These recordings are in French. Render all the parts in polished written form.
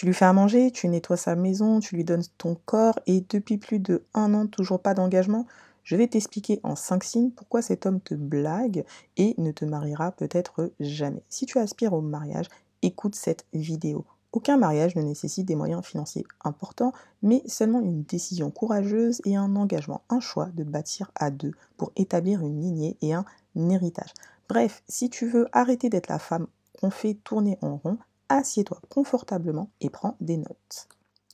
Tu lui fais à manger, tu nettoies sa maison, tu lui donnes ton corps et depuis plus de 1 an, toujours pas d'engagement? Je vais t'expliquer en 5 signes pourquoi cet homme te blague et ne te mariera peut-être jamais. Si tu aspires au mariage, écoute cette vidéo. Aucun mariage ne nécessite des moyens financiers importants, mais seulement une décision courageuse et un engagement, un choix de bâtir à deux pour établir une lignée et un héritage. Bref, si tu veux arrêter d'être la femme qu'on fait tourner en rond, assieds-toi confortablement et prends des notes.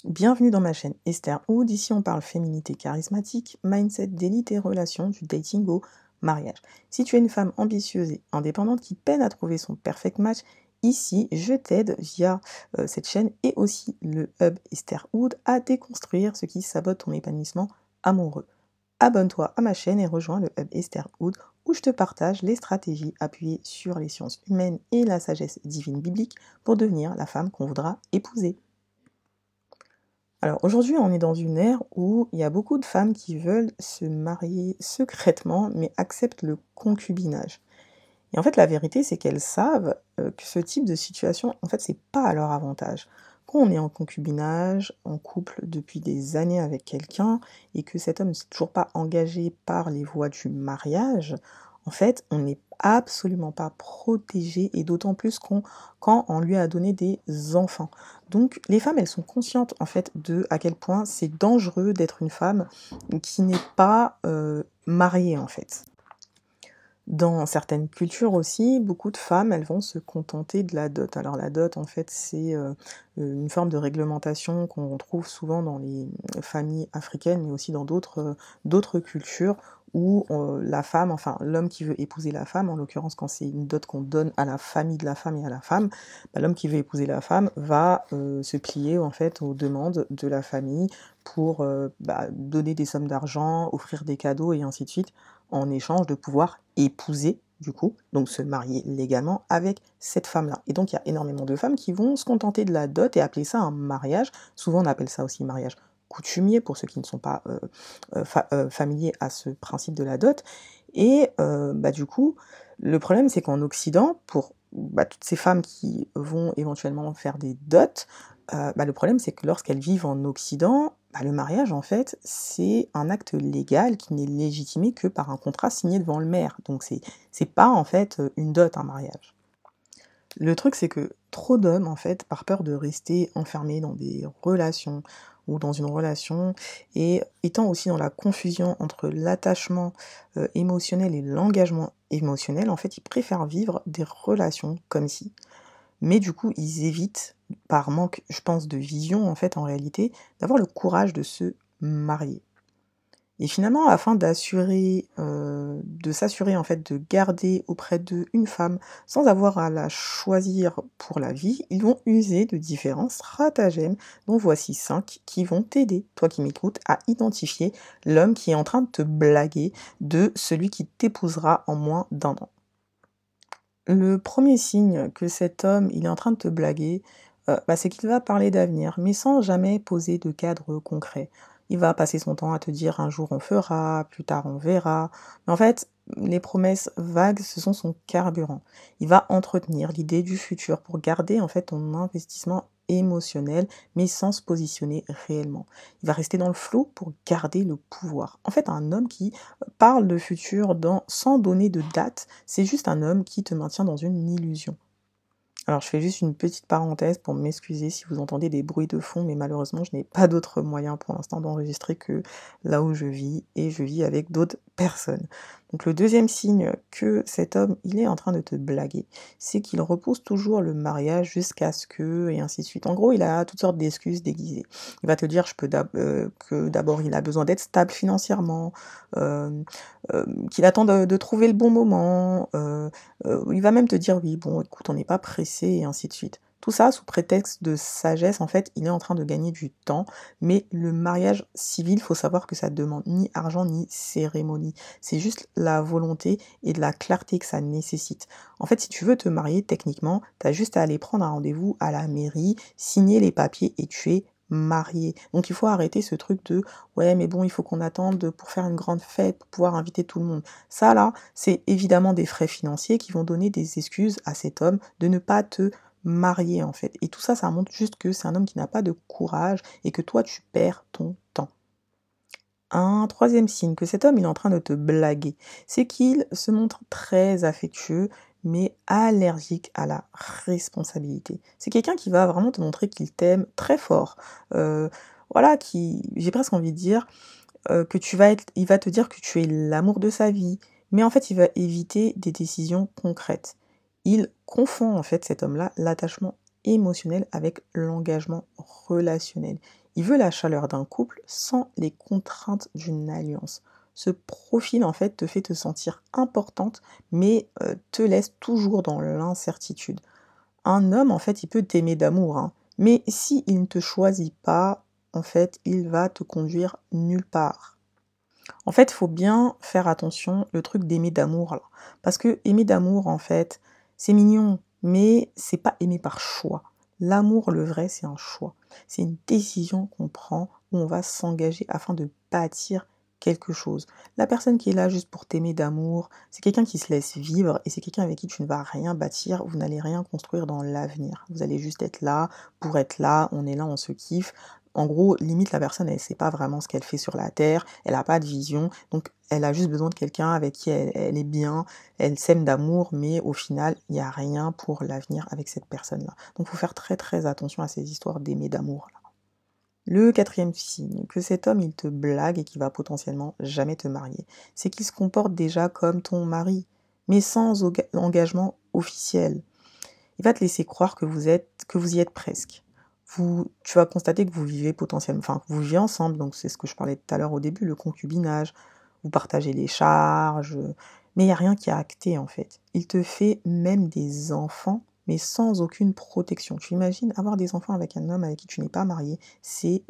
Bienvenue dans ma chaîne Esther Hood, ici on parle féminité charismatique, mindset, d'élite et relations, du dating au mariage. Si tu es une femme ambitieuse et indépendante qui peine à trouver son perfect match, ici je t'aide via cette chaîne et aussi le hub Esther Hood à déconstruire ce qui sabote ton épanouissement amoureux. Abonne-toi à ma chaîne et rejoins le hub Esther Hood où je te partage les stratégies appuyées sur les sciences humaines et la sagesse divine biblique pour devenir la femme qu'on voudra épouser. Alors aujourd'hui, on est dans une ère où il y a beaucoup de femmes qui veulent se marier secrètement mais acceptent le concubinage. Et en fait, la vérité, c'est qu'elles savent que ce type de situation, en fait, c'est pas à leur avantage. Quand on est en concubinage, en couple depuis des années avec quelqu'un, et que cet homme ne s'est toujours pas engagé par les voies du mariage, en fait, on n'est absolument pas protégé, et d'autant plus quand on lui a donné des enfants. Donc, les femmes, elles sont conscientes, en fait, de à quel point c'est dangereux d'être une femme qui n'est pas mariée, en fait. Dans certaines cultures aussi, beaucoup de femmes, elles vont se contenter de la dot. Alors la dot, en fait, c'est une forme de réglementation qu'on trouve souvent dans les familles africaines, mais aussi dans d'autres cultures, où la femme, enfin l'homme qui veut épouser la femme, en l'occurrence quand c'est une dot qu'on donne à la famille de la femme et à la femme, bah, l'homme qui veut épouser la femme va se plier en fait aux demandes de la famille pour donner des sommes d'argent, offrir des cadeaux et ainsi de suite, en échange de pouvoir épouser, du coup, donc se marier légalement avec cette femme-là. Et donc il y a énormément de femmes qui vont se contenter de la dot et appeler ça un mariage. Souvent on appelle ça aussi mariage coutumier pour ceux qui ne sont pas familiers à ce principe de la dot. Et du coup, le problème c'est qu'en Occident, pour toutes ces femmes qui vont éventuellement faire des dots, le problème c'est que lorsqu'elles vivent en Occident, le mariage, en fait, c'est un acte légal qui n'est légitimé que par un contrat signé devant le maire. Donc c'est pas, en fait, une dot, un mariage. Le truc, c'est que trop d'hommes, en fait, par peur de rester enfermés dans des relations ou dans une relation, et étant aussi dans la confusion entre l'attachement émotionnel et l'engagement émotionnel, en fait, ils préfèrent vivre des relations comme si. Mais du coup, ils évitent, par manque, je pense, de vision, en fait, en réalité, d'avoir le courage de se marier. Et finalement, afin de s'assurer, en fait, de garder auprès d'eux une femme sans avoir à la choisir pour la vie, ils vont user de différents stratagèmes, dont voici 5 qui vont t'aider, toi qui m'écoutes, à identifier l'homme qui est en train de te blaguer de celui qui t'épousera en moins d'1 an. Le premier signe que cet homme, il est en train de te blaguer, c'est qu'il va parler d'avenir, mais sans jamais poser de cadre concret. Il va passer son temps à te dire: «Un jour on fera, plus tard on verra». Mais en fait, les promesses vagues, ce sont son carburant. Il va entretenir l'idée du futur pour garder en fait ton investissement émotionnel, mais sans se positionner réellement. Il va rester dans le flot pour garder le pouvoir. En fait, un homme qui parle de futur sans donner de date, c'est juste un homme qui te maintient dans une illusion. Alors, je fais juste une petite parenthèse pour m'excuser si vous entendez des bruits de fond, mais malheureusement, je n'ai pas d'autre moyen pour l'instant d'enregistrer que là où je vis, et je vis avec d'autres personnes. Donc, le deuxième signe que cet homme, il est en train de te blaguer, c'est qu'il repousse toujours le mariage jusqu'à ce que, et ainsi de suite. En gros, il a toutes sortes d'excuses déguisées. Il va te dire que d'abord, il a besoin d'être stable financièrement, qu'il attend de trouver le bon moment, il va même te dire: «Oui, bon, écoute, on n'est pas pressé» et ainsi de suite. Tout ça sous prétexte de sagesse, en fait, il est en train de gagner du temps, mais le mariage civil, faut savoir que ça demande ni argent ni cérémonie. C'est juste la volonté et de la clarté que ça nécessite. En fait, si tu veux te marier, techniquement, t'as juste à aller prendre un rendez-vous à la mairie, signer les papiers et tu es marié. Donc il faut arrêter ce truc de: «Ouais, mais bon, il faut qu'on attende pour faire une grande fête, pour pouvoir inviter tout le monde». Ça là, c'est évidemment des frais financiers qui vont donner des excuses à cet homme de ne pas te marier en fait. Et tout ça, ça montre juste que c'est un homme qui n'a pas de courage et que toi, tu perds ton temps. Un troisième signe que cet homme il est en train de te blaguer, c'est qu'il se montre très affectueux, mais allergique à la responsabilité. C'est quelqu'un qui va vraiment te montrer qu'il t'aime très fort. Euh, voilà, j'ai presque envie de dire que il va te dire que tu es l'amour de sa vie, mais en fait, il va éviter des décisions concrètes. Il confond en fait cet homme-là l'attachement émotionnel avec l'engagement relationnel. Il veut la chaleur d'un couple sans les contraintes d'une alliance. Ce profil en fait te fait te sentir importante, mais te laisse toujours dans l'incertitude. Un homme en fait, il peut t'aimer d'amour, hein, mais si il ne te choisit pas, en fait, il va te conduire nulle part. En fait, il faut bien faire attention, le truc d'aimer d'amour là. Parce que aimer d'amour, en fait, c'est mignon, mais c'est pas aimer par choix. L'amour, le vrai, c'est un choix. C'est une décision qu'on prend où on va s'engager afin de bâtir quelque chose. La personne qui est là juste pour t'aimer d'amour, c'est quelqu'un qui se laisse vivre et c'est quelqu'un avec qui tu ne vas rien bâtir, vous n'allez rien construire dans l'avenir. Vous allez juste être là pour être là, on se kiffe. En gros, limite, la personne, elle ne sait pas vraiment ce qu'elle fait sur la Terre, elle n'a pas de vision, donc elle a juste besoin de quelqu'un avec qui elle est bien, elle s'aime d'amour, mais au final, il n'y a rien pour l'avenir avec cette personne-là. Donc il faut faire très très attention à ces histoires d'aimer d'amour-là. Le quatrième signe, que cet homme, il te blague et qu'il va potentiellement jamais te marier, c'est qu'il se comporte déjà comme ton mari, mais sans engagement officiel. Il va te laisser croire que vous y êtes presque. Tu vas constater que vous vivez potentiellement, enfin, que vous vivez ensemble, donc c'est ce que je parlais tout à l'heure au début, le concubinage. Vous partagez les charges, mais il n'y a rien qui est acté en fait. Il te fait même des enfants, mais sans aucune protection. Tu imagines avoir des enfants avec un homme avec qui tu n'es pas marié, c'est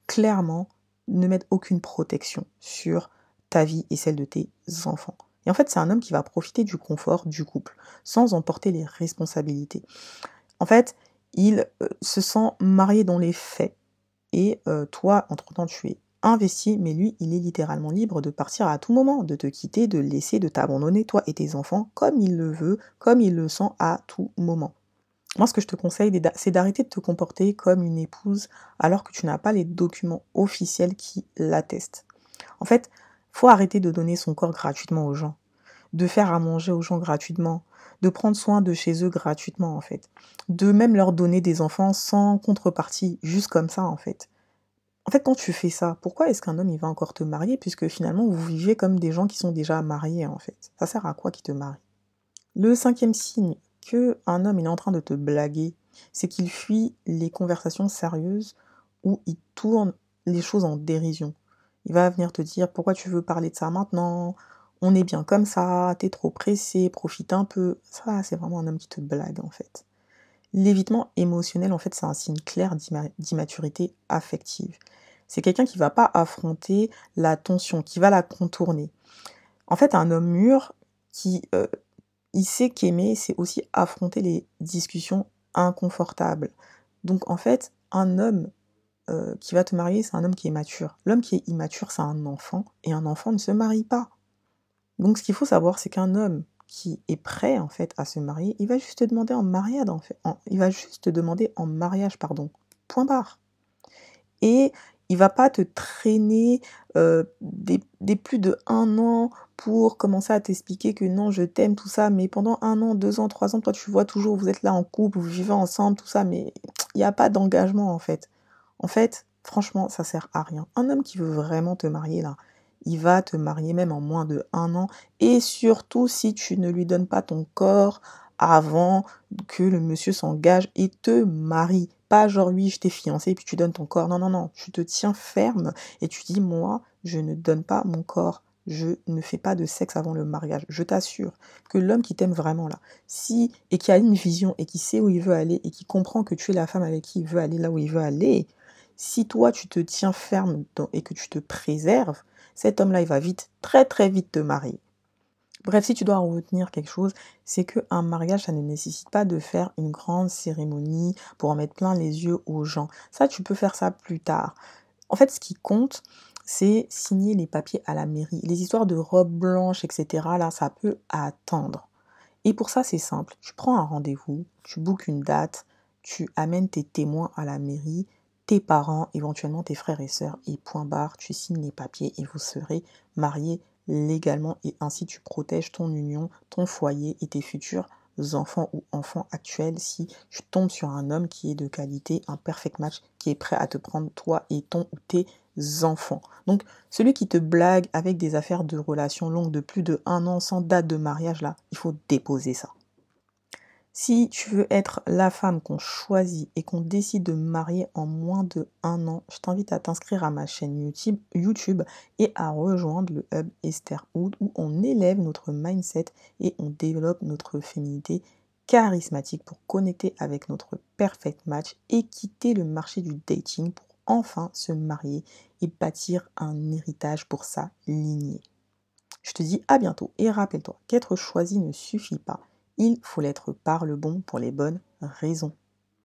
clairement ne mettre aucune protection sur ta vie et celle de tes enfants. Et en fait, c'est un homme qui va profiter du confort du couple, sans en porter les responsabilités. En fait, il se sent marié dans les faits, et toi, entre-temps, tu es investi, mais lui, il est littéralement libre de partir à tout moment, de te quitter, de laisser, de t'abandonner, toi et tes enfants, comme il le veut, comme il le sent à tout moment. Moi, ce que je te conseille, c'est d'arrêter de te comporter comme une épouse alors que tu n'as pas les documents officiels qui l'attestent. En fait, faut arrêter de donner son corps gratuitement aux gens, de faire à manger aux gens gratuitement, de prendre soin de chez eux gratuitement en fait, de même leur donner des enfants sans contrepartie, juste comme ça en fait. En fait, quand tu fais ça, pourquoi est-ce qu'un homme il va encore te marier puisque finalement vous vivez comme des gens qui sont déjà mariés en fait? Ça sert à quoi qu'il te marie? Le cinquième signe que un homme il est en train de te blaguer, c'est qu'il fuit les conversations sérieuses où il tourne les choses en dérision. Il va venir te dire pourquoi tu veux parler de ça maintenant, on est bien comme ça, t'es trop pressé, profite un peu. Ça, c'est vraiment un homme qui te blague en fait. L'évitement émotionnel, en fait, c'est un signe clair d'immaturité affective. C'est quelqu'un qui va pas affronter la tension, qui va la contourner. En fait, un homme mûr il sait qu'aimer, c'est aussi affronter les discussions inconfortables. Donc, en fait, un homme qui va te marier, c'est un homme qui est mature. L'homme qui est immature, c'est un enfant, et un enfant ne se marie pas. Donc, ce qu'il faut savoir, c'est qu'un homme qui est prêt, en fait, à se marier, il va juste te demander en mariage, en fait. Il va juste te demander en mariage, pardon. Point barre. Et il va pas te traîner des plus de 1 an pour commencer à t'expliquer que non, je t'aime, tout ça, mais pendant 1 an, 2 ans, 3 ans, toi tu vois toujours, vous êtes là en couple, vous vivez ensemble, tout ça, mais il n'y a pas d'engagement en fait. En fait, franchement, ça sert à rien. Un homme qui veut vraiment te marier là, il va te marier même en moins de 1 an, et surtout si tu ne lui donnes pas ton corps avant que le monsieur s'engage et te marie. Pas genre oui, je t'ai fiancé et puis tu donnes ton corps. Non, non, non, tu te tiens ferme et tu dis moi, je ne donne pas mon corps. Je ne fais pas de sexe avant le mariage. Je t'assure que l'homme qui t'aime vraiment là, si et qui a une vision et qui sait où il veut aller et qui comprend que tu es la femme avec qui il veut aller là où il veut aller, si toi tu te tiens ferme et que tu te préserves, cet homme-là il va vite, très très vite te marier. Bref, si tu dois en retenir quelque chose, c'est qu'un mariage, ça ne nécessite pas de faire une grande cérémonie pour en mettre plein les yeux aux gens. Ça, tu peux faire ça plus tard. En fait, ce qui compte, c'est signer les papiers à la mairie. Les histoires de robe blanche, etc., là, ça peut attendre. Et pour ça, c'est simple. Tu prends un rendez-vous, tu bookes une date, tu amènes tes témoins à la mairie, tes parents, éventuellement tes frères et sœurs, et point barre, tu signes les papiers et vous serez mariés légalement et ainsi tu protèges ton union, ton foyer et tes futurs enfants ou enfants actuels si tu tombes sur un homme qui est de qualité, un perfect match, qui est prêt à te prendre toi et ton ou tes enfants. Donc celui qui te blague avec des affaires de relations longues de plus de 1 an sans date de mariage, là, il faut déposer ça. Si tu veux être la femme qu'on choisit et qu'on décide de marier en moins de 1 an, je t'invite à t'inscrire à ma chaîne YouTube et à rejoindre le Hub Estherhood où on élève notre mindset et on développe notre féminité charismatique pour connecter avec notre perfect match et quitter le marché du dating pour enfin se marier et bâtir un héritage pour sa lignée. Je te dis à bientôt et rappelle-toi qu'être choisi ne suffit pas. Il faut l'être par le bon pour les bonnes raisons.